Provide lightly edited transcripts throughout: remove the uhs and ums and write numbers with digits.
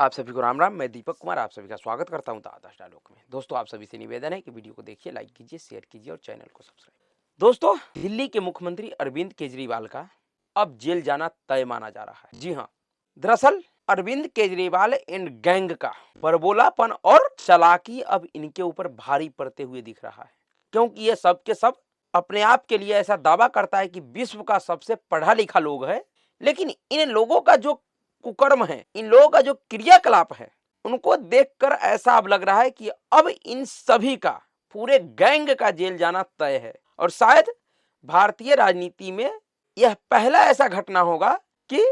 आप सभी को राम राम। मैं दीपक कुमार आप सभी का स्वागत करता हूं आदर्श डायलॉग में। दोस्तों, आप सभी से निवेदन है कि वीडियो को देखिए, लाइक कीजिए, शेयर कीजिए और चैनल को सब्सक्राइब। दोस्तों, दिल्ली के मुख्यमंत्री अरविंद केजरीवाल का अब जेल जाना तय माना जा रहा है। जी हाँ, दरअसल अरविंद केजरीवाल एंड गैंग का बड़बोलापन और चालाकी अब इनके ऊपर भारी पड़ते हुए दिख रहा है, क्योंकि ये सब के सब अपने आप के लिए ऐसा दावा करता है कि विश्व का सबसे पढ़ा लिखा लोग है, लेकिन इन लोगों का जो कुकर्म है, इन लोगों का जो क्रियाकलाप है, उनको देखकर ऐसा अब लग रहा है कि अब इन सभी का, पूरे गैंग का जेल जाना तय है। और शायद भारतीय राजनीति में यह पहला ऐसा घटना होगा कि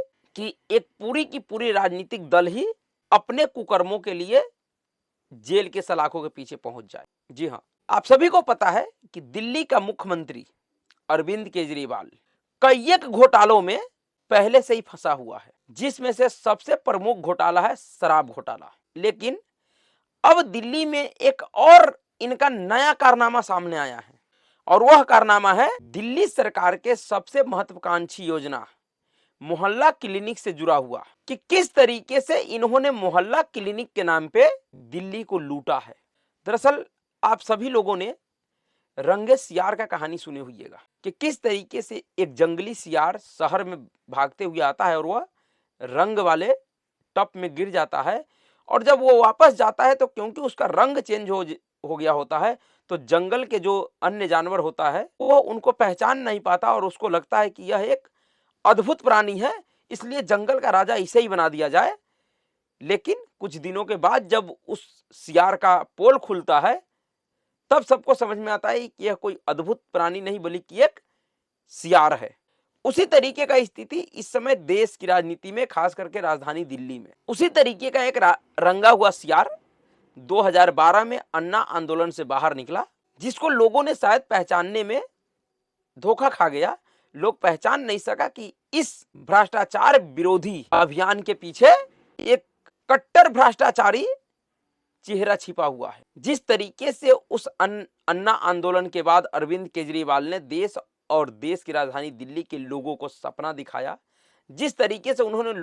एक पूरी की पूरी राजनीतिक दल ही अपने कुकर्मों के लिए जेल के सलाखों के पीछे पहुंच जाए। जी हाँ, आप सभी को पता है कि दिल्ली का मुख्यमंत्री अरविंद केजरीवाल कई एक घोटालों में पहले से ही फंसा हुआ है, जिसमें से सबसे प्रमुख घोटाला है शराब घोटाला। लेकिन अब दिल्ली में एक और इनका नया कारनामा सामने आया है, और वह कारनामा है दिल्ली सरकार के सबसे महत्वाकांक्षी योजना मोहल्ला क्लिनिक से जुड़ा हुआ, कि किस तरीके से इन्होंने मोहल्ला क्लिनिक के नाम पे दिल्ली को लूटा है। दरअसल आप सभी लोगों ने रंगे सियार का कहानी सुने हुईगा कि किस तरीके से एक जंगली सियार शहर में भागते हुए आता है और वह रंग वाले टप में गिर जाता है, और जब वो वापस जाता है तो क्योंकि उसका रंग चेंज हो गया होता है, तो जंगल के जो अन्य जानवर होता है वो उनको पहचान नहीं पाता और उसको लगता है कि यह एक अद्भुत प्राणी है, इसलिए जंगल का राजा इसे ही बना दिया जाए। लेकिन कुछ दिनों के बाद जब उस सियार का पोल खुलता है, तब सबको समझ में आता है कि यह कोई अद्भुत प्राणी नहीं बल्कि एक सियार है। उसी तरीके का स्थिति इस समय देश की राजनीति में, खास करके राजधानी दिल्ली में, उसी तरीके का एक रंगा हुआ सियार 2012 में अन्ना आंदोलन से बाहर निकला, जिसको लोगों ने शायद पहचानने में धोखा खा गया। लोग पहचान नहीं सका कि इस भ्रष्टाचार विरोधी अभियान के पीछे एक कट्टर भ्रष्टाचारी चेहरा छिपा हुआ है। जिस तरीके से उस अन्ना आंदोलन के बाद अरविंद केजरीवाल ने देश और देश की राजधानी दिल्ली के लोगों को सपना दिखाया, जिस तरीके से उन्होंने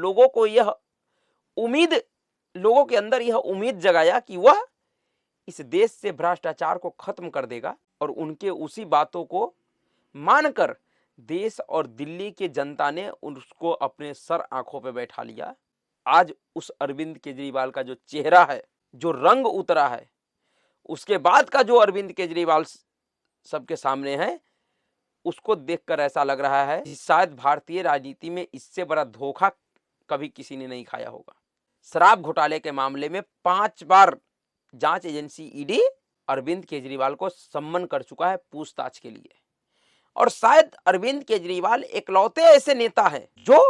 लोगों के अंदर यह उम्मीद जगाया कि वह इस देश से भ्रष्टाचार को खत्म कर देगा, और उनके उसी बातों को मानकर देश और दिल्ली के जनता ने उसको अपने सर आंखों पे बैठा लिया। आज उस अरविंद केजरीवाल का जो चेहरा है, जो रंग उतरा है, उसके बाद का जो अरविंद केजरीवाल सबके सामने है, उसको देखकर ऐसा लग रहा है कि शायद भारतीय राजनीति में इससे बड़ा धोखा कभी किसी ने नहीं खाया होगा। शराब घोटाले के मामले में 5 बार जांच एजेंसी ईडी अरविंद केजरीवाल को सम्मन कर चुका है पूछताछ के लिए, और शायद अरविंद केजरीवाल इकलौते ऐसे नेता हैं जो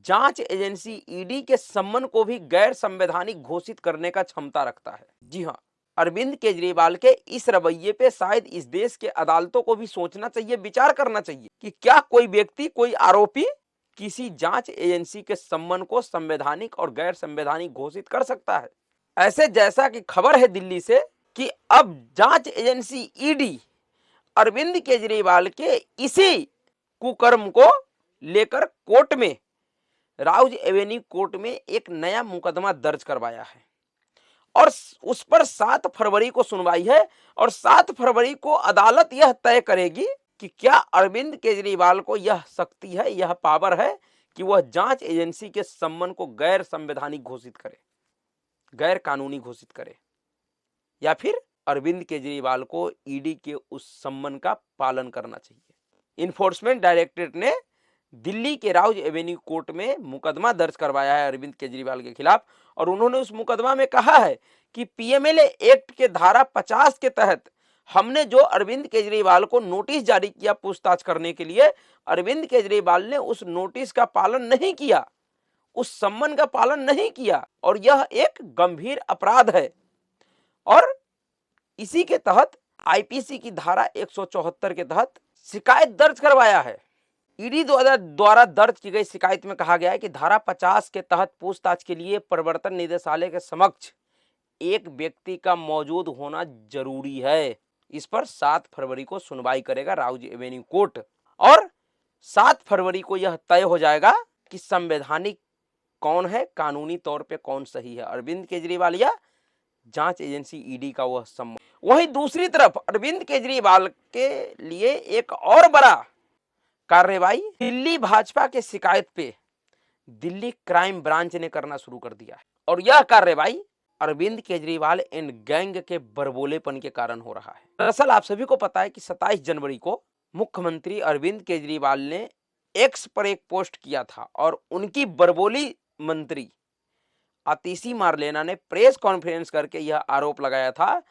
जांच एजेंसी ईडी के सम्मन को भी गैर संवैधानिक घोषित करने का क्षमता रखता है। जी हाँ, अरविंद केजरीवाल के इस रवैये पे शायद इस देश के अदालतों को भी सोचना चाहिए, विचार करना चाहिए कि क्या कोई व्यक्ति, कोई आरोपी किसी जांच एजेंसी के सम्मन को संवैधानिक और गैर संवैधानिक घोषित कर सकता है। ऐसे जैसा कि खबर है दिल्ली से कि अब जांच एजेंसी ईडी अरविंद केजरीवाल के इसी कुकर्म को लेकर कोर्ट में, राउज एवेन्यू कोर्ट में एक नया मुकदमा दर्ज करवाया है, और उस पर 7 फरवरी को सुनवाई है, और 7 फरवरी को अदालत यह तय करेगी कि क्या अरविंद केजरीवाल को यह शक्ति है, यह पावर है कि वह जांच एजेंसी के सम्मन को गैर संवैधानिक घोषित करे, गैर कानूनी घोषित करे, या फिर अरविंद केजरीवाल को ईडी के उस सम्मन का पालन करना चाहिए। इन्फोर्समेंट डायरेक्टरेट ने दिल्ली के राउज एवेन्यू कोर्ट में मुकदमा दर्ज करवाया है अरविंद केजरीवाल के खिलाफ, और उन्होंने उस मुकदमा में कहा है कि पीएमएलए एक्ट के धारा 50 के तहत हमने जो अरविंद केजरीवाल को नोटिस जारी किया पूछताछ करने के लिए, अरविंद केजरीवाल ने उस नोटिस का पालन नहीं किया, उस सम्मन का पालन नहीं किया, और यह एक गंभीर अपराध है। और इसी के तहत आईपीसी की धारा 174 के तहत शिकायत दर्ज करवाया है। ईडी द्वारा दर्ज की गई शिकायत में कहा गया है कि धारा 50 के तहत पूछताछ के लिए प्रवर्तन निदेशालय के समक्ष एक व्यक्ति का मौजूद होना जरूरी है। इस पर 7 फरवरी को सुनवाई करेगा राउज एवेन्यू कोर्ट, और 7 फरवरी को यह तय हो जाएगा कि संवैधानिक कौन है कानूनी तौर पे कौन सही है, अरविंद केजरीवाल या जांच एजेंसी ईडी का वह सम्मान। वहीं दूसरी तरफ अरविंद केजरीवाल के लिए एक और बड़ा कार्रवाई दिल्ली भाजपा के शिकायत पे दिल्ली क्राइम ब्रांच ने करना शुरू कर दिया है, और यह कार्रवाई अरविंद केजरीवाल एंड गैंग के बरबोलेपन के कारण हो रहा है। दरअसल आप सभी को पता है कि 27 जनवरी को मुख्यमंत्री अरविंद केजरीवाल ने एक्स पर एक पोस्ट किया था और उनकी बरबोली मंत्री आतिशी मारलेना ने प्रेस कॉन्फ्रेंस करके यह आरोप लगाया था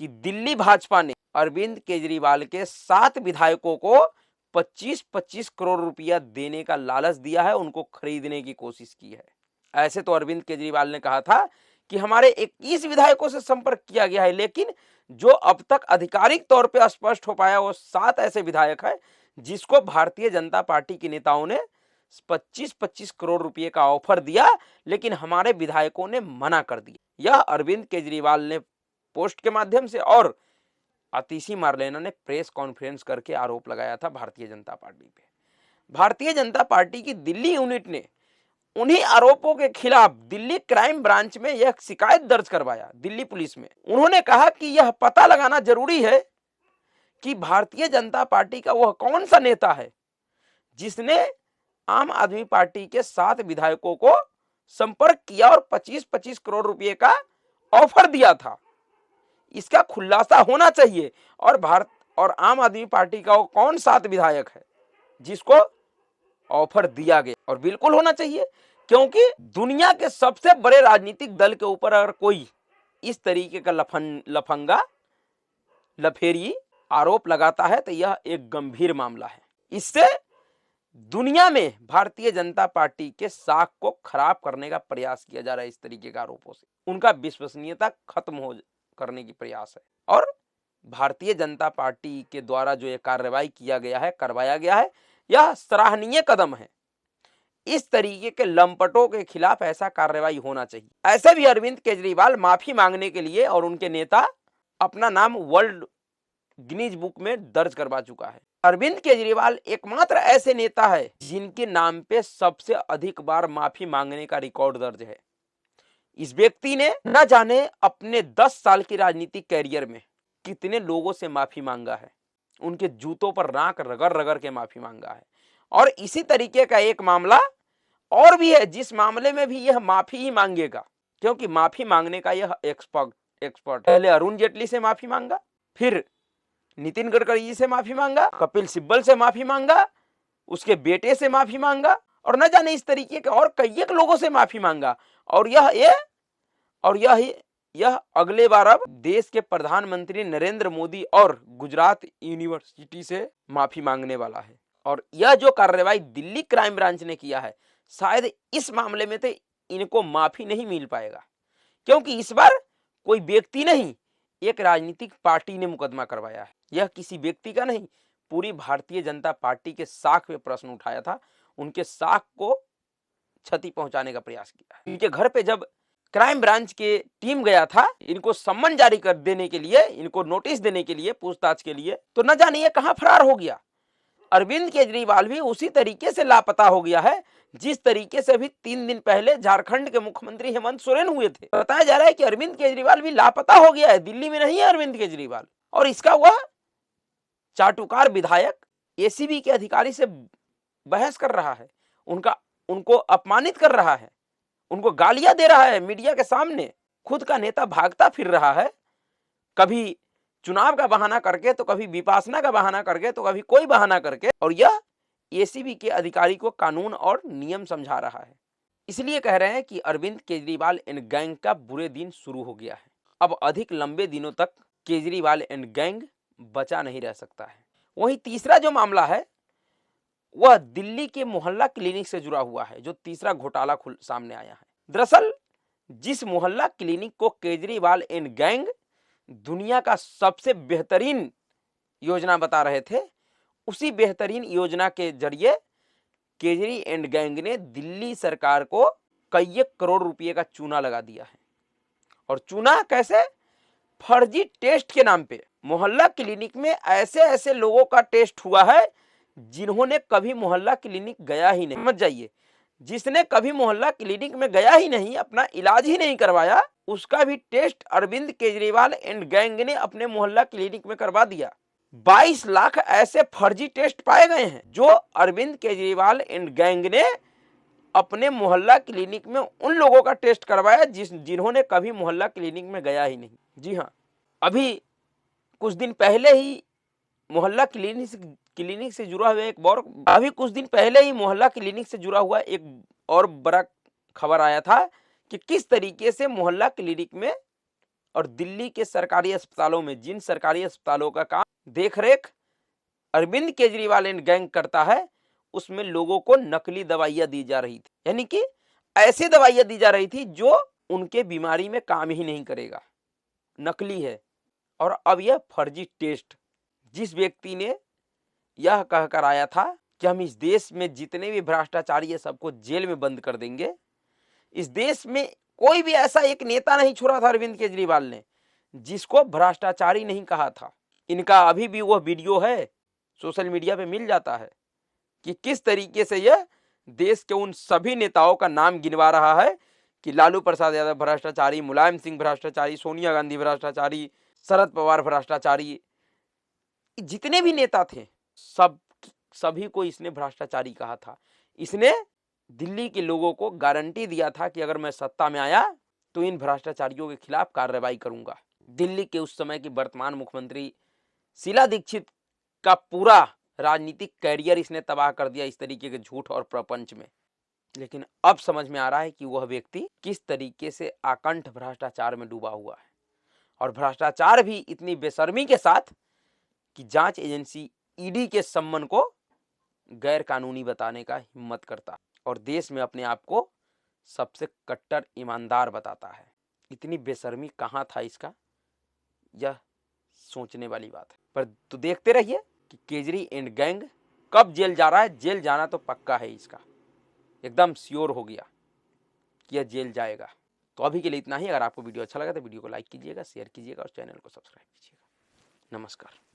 कि दिल्ली भाजपा ने अरविंद केजरीवाल के 7 विधायकों को 25-25 करोड़ रुपया देने का लालच दिया है, उनको खरीदने की कोशिश की है। ऐसे तो अरविंद केजरीवाल ने कहा था कि हमारे 21 विधायकों से संपर्क किया गया है, लेकिन जो अब तक आधिकारिक तौर पे स्पष्ट हो पाया वो 7 ऐसे विधायक है जिसको भारतीय जनता पार्टी के नेताओं ने 25-25 करोड़ रुपए का ऑफर दिया, लेकिन हमारे विधायकों ने मना कर दिया। यह अरविंद केजरीवाल ने पोस्ट के माध्यम से और आतिशी मारलेना ने प्रेस कॉन्फ्रेंस करके आरोप लगाया था भारतीय जनता पार्टी पे। भारतीय जनता पार्टी की दिल्ली यूनिट ने उन्हीं आरोपों के खिलाफ दिल्ली क्राइम ब्रांच में यह शिकायत दर्ज करवाया दिल्ली पुलिस में। उन्होंने कहा कि यह पता लगाना जरूरी है कि भारतीय जनता पार्टी का वह कौन सा नेता है जिसने आम आदमी पार्टी के 7 विधायकों को संपर्क किया और 25-25 करोड़ रुपए का ऑफर दिया था। इसका खुलासा होना चाहिए और भारत और आम आदमी पार्टी का वो कौन 7 विधायक है जिसको ऑफर दिया गया, और बिल्कुल होना चाहिए, क्योंकि दुनिया के सबसे बड़े राजनीतिक दल के ऊपर अगर कोई इस तरीके का लफंगा लफेरी आरोप लगाता है तो यह एक गंभीर मामला है। इससे दुनिया में भारतीय जनता पार्टी के साख को खराब करने का प्रयास किया जा रहा है। इस तरीके के आरोपों से उनका विश्वसनीयता खत्म हो करने की प्रयास है, और भारतीय जनता पार्टी के द्वारा जो ये कार्रवाई किया गया है, करवाया गया है, यह सराहनीय कदम है। इस तरीके के लंपटों के खिलाफ ऐसा कार्रवाई होना चाहिए। ऐसे भी अरविंद केजरीवाल माफी मांगने के लिए और उनके नेता अपना नाम वर्ल्ड गिनीज बुक में दर्ज करवा चुका है। अरविंद केजरीवाल एकमात्र ऐसे नेता है जिनके नाम पे सबसे अधिक बार माफी मांगने का रिकॉर्ड दर्ज है। इस व्यक्ति ने न जाने अपने 10 साल की राजनीतिक कैरियर में कितने लोगों से माफी मांगा है, उनके जूतों पर राख रगड़ रगड़ के माफी मांगा है। और इसी तरीके का एक मामला और भी है जिस मामले में भी यह माफी ही मांगेगा, क्योंकि माफी मांगने का यह एक्सपर्ट। पहले अरुण जेटली से माफी मांगा, फिर नितिन गडकरी जी से माफी मांगा, कपिल सिब्बल से माफी मांगा, उसके बेटे से माफी मांगा, और न जाने इस तरीके के और कई एक लोगों से माफी मांगा। और यह अगले बार अब देश के प्रधानमंत्री नरेंद्र मोदी और गुजरात यूनिवर्सिटी से माफी मांगने वाला है। और यह जो कार्रवाई दिल्ली क्राइम ब्रांच ने किया है, शायद इस मामले में तो इनको माफी नहीं मिल पाएगा, क्योंकि इस बार कोई व्यक्ति नहीं, एक राजनीतिक पार्टी ने मुकदमा करवाया है। यह किसी व्यक्ति का नहीं, पूरी भारतीय जनता पार्टी के साख पे प्रश्न उठाया था, उनके साख को क्षति पहुंचाने का प्रयास किया। इनके घर पे जब क्राइम ब्रांच के टीम गया था इनको सम्मन जारी कर देने के लिए, इनको नोटिस देने के लिए, पूछताछ के लिए, तो न जाने ये कहां फरार हो गया। अरविंद केजरीवाल भी उसी तरीके से लापता हो गया है जिस तरीके से अभी 3 दिन पहले झारखंड के मुख्यमंत्री हेमंत सोरेन हुए थे। बताया जा रहा है कि अरविंद केजरीवाल भी लापता हो गया है, दिल्ली में नहीं है अरविंद केजरीवाल। और इसका वह चाटुकार विधायक एसीबी के अधिकारी से बहस कर रहा है, उनको अपमानित कर रहा है, उनको गालियां दे रहा है मीडिया के सामने। खुद का नेता भागता फिर रहा है, कभी चुनाव का बहाना करके, तो कभी विपासना का बहाना करके, तो कभी कोई बहाना करके, और यह एसीबी के अधिकारी को कानून और नियम समझा रहा है। इसलिए कह रहे हैं कि अरविंद केजरीवाल एंड गैंग का बुरे दिन शुरू हो गया है। अब अधिक लंबे दिनों तक केजरीवाल एंड गैंग बचा नहीं रह सकता है। वहीं तीसरा जो मामला है वह दिल्ली के मोहल्ला क्लिनिक से जुड़ा हुआ है, जो तीसरा घोटाला सामने आया है। दरअसल जिस मोहल्ला क्लिनिक को केजरीवाल एंड गैंग दुनिया का सबसे बेहतरीन योजना बता रहे थे, उसी बेहतरीन योजना के जरिए केजरी एंड गैंग ने दिल्ली सरकार को कई करोड़ रुपए का चूना लगा दिया है। और चूना कैसे? फर्जी टेस्ट के नाम पे। मोहल्ला क्लिनिक में ऐसे ऐसे लोगों का टेस्ट हुआ है जिन्होंने कभी मोहल्ला क्लिनिक गया ही नहीं। समझ जाइए, जिसने कभी मोहल्ला क्लिनिक में गया ही नहीं, अपना इलाज ही नहीं करवाया, उसका भी test Arvind Kejriwal and gang ने अपने मोहल्ला क्लिनिक में करवा दिया। 22 लाख ऐसे फर्जी टेस्ट पाए गए हैं जो अरविंद केजरीवाल एंड गैंग ने अपने मोहल्ला क्लिनिक में उन लोगों का टेस्ट करवाया जिन्होंने कभी मोहल्ला क्लिनिक में गया ही नहीं। जी हाँ, अभी कुछ दिन पहले ही मोहल्ला क्लिनिक से जुड़ा हुआ एक और बड़ा खबर आया था कि किस तरीके से मोहल्ला क्लिनिक में और दिल्ली के सरकारी अस्पतालों में, जिन सरकारी अस्पतालों का काम देखरेख अरविंद केजरीवाल एंड गैंग करता है, उसमें लोगों को नकली दवाइयां दी जा रही थी। यानी कि ऐसी दवाइयां दी जा रही थी जो उनके बीमारी में काम ही नहीं करेगा, नकली है। और अब यह फर्जी टेस्ट, जिस व्यक्ति ने यह कहकर आया था कि हम इस देश में जितने भी भ्रष्टाचारी है सबको जेल में बंद कर देंगे, इस देश में कोई भी ऐसा एक नेता नहीं छोड़ा था अरविंद केजरीवाल ने जिसको भ्रष्टाचारी नहीं कहा था। इनका अभी भी वह वीडियो है, सोशल मीडिया पे मिल जाता है कि किस तरीके से यह देश के उन सभी नेताओं का नाम गिनवा रहा है कि लालू प्रसाद यादव भ्रष्टाचारी, मुलायम सिंह भ्रष्टाचारी, सोनिया गांधी भ्रष्टाचारी, शरद पवार भ्रष्टाचारी, जितने भी नेता थे सभी को इसने भ्रष्टाचारी कहा था। इसने दिल्ली के लोगों को गारंटी दिया था कि अगर मैं सत्ता में आया तो इन भ्रष्टाचारियों के खिलाफ कार्रवाई करूंगा। दिल्ली के उस समय की वर्तमान मुख्यमंत्री शीला दीक्षित का पूरा राजनीतिक कैरियर इसने तबाह कर दिया इस तरीके के झूठ और प्रपंच में। लेकिन अब समझ में आ रहा है कि वह व्यक्ति किस तरीके से आकंठ भ्रष्टाचार में डूबा हुआ है, और भ्रष्टाचार भी इतनी बेशर्मी के साथ कि जांच एजेंसी ईडी के सम्मन को गैर कानूनी बताने का हिम्मत करता और देश में अपने आप को सबसे कट्टर ईमानदार बताता है। इतनी बेशर्मी कहाँ था इसका, यह सोचने वाली बात है। पर तो देखते रहिए कि केजरी एंड गैंग कब जेल जा रहा है। जेल जाना तो पक्का है, इसका एकदम श्योर हो गया कि यह जेल जाएगा। तो अभी के लिए इतना ही। अगर आपको वीडियो अच्छा लगा तो वीडियो को लाइक कीजिएगा, शेयर कीजिएगा और चैनल को सब्सक्राइब कीजिएगा। नमस्कार।